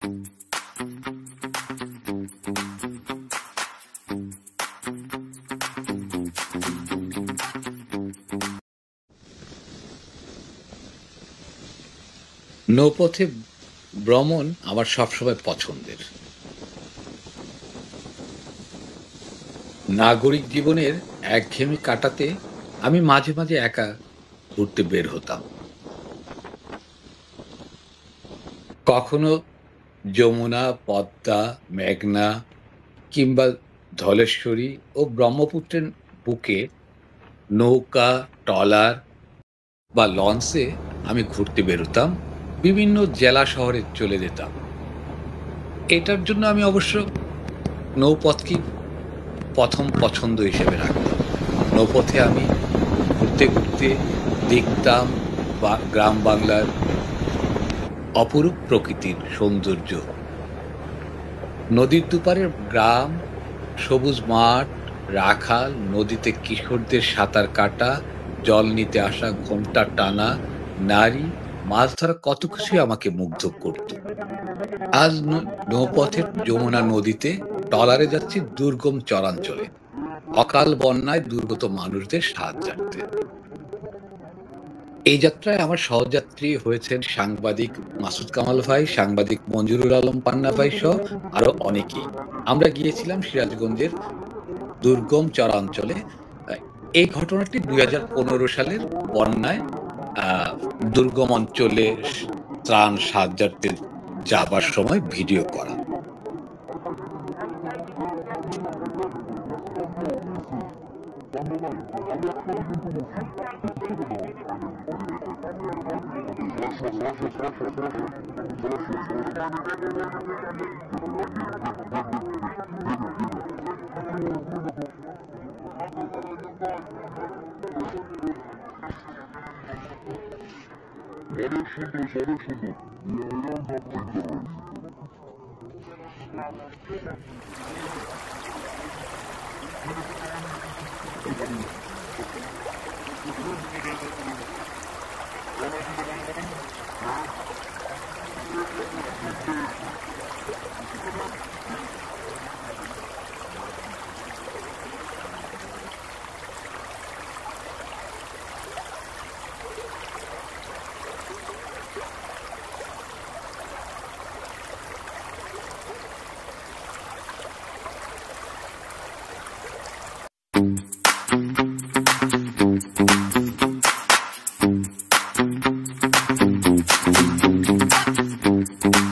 নৌপথে ভ্রমণ আমার সবসময় পছন্দের। নাগরিক জীবনের একঘেয়েমি কাটাতে আমি মাঝে মাঝে একা ঘুরতে বের হতাম। কখনো যমুনা, পদ্মা, মেঘনা কিংবা ধলেশ্বরী ও ব্রহ্মপুত্রের বুকে নৌকা, ট্রলার বা লঞ্চে আমি ঘুরতে বেরোতাম। বিভিন্ন জেলা শহরে চলে যেতাম। এটার জন্য আমি অবশ্য নৌপথকেই প্রথম পছন্দ হিসেবে রাখতাম। নৌপথে আমি ঘুরতে ঘুরতে দেখতাম বা গ্রাম বাংলার অপরূপ প্রকৃতির সৌন্দর্য, নদীর দুপারের গ্রাম, সবুজ মাঠ, রাখাল, নদীতে কিশোরদের সাঁতার কাটা, জল নিতে আসা ঘোমটা টানা নারী, মাছ ধরা কত কিছুই আমাকে মুগ্ধ করত। আজ নৌপথের যমুনা নদীতে ট্রলারে যাচ্ছি দুর্গম চরাঞ্চলে, অকাল বন্যায় দুর্গত মানুষদের সাহায্যার্থে। এই যাত্রায় আমার সহযাত্রী হয়েছেন সাংবাদিক মাসুদ কামাল ভাই, সাংবাদিক মঞ্জুরুল আলম পান্না ভাই সহ আরো অনেকেই। আমরা গিয়েছিলাম সিরাজগঞ্জের দুর্গম চরাঞ্চলে। আহ, এই ঘটনাটি 2015 সালের বন্যায় আহ, দুর্গম অঞ্চলে ত্রাণ সাহায্যার্থে যাবার সময় ভিডিও করা। অনেক সুন্দর, অনেক সুন্দর।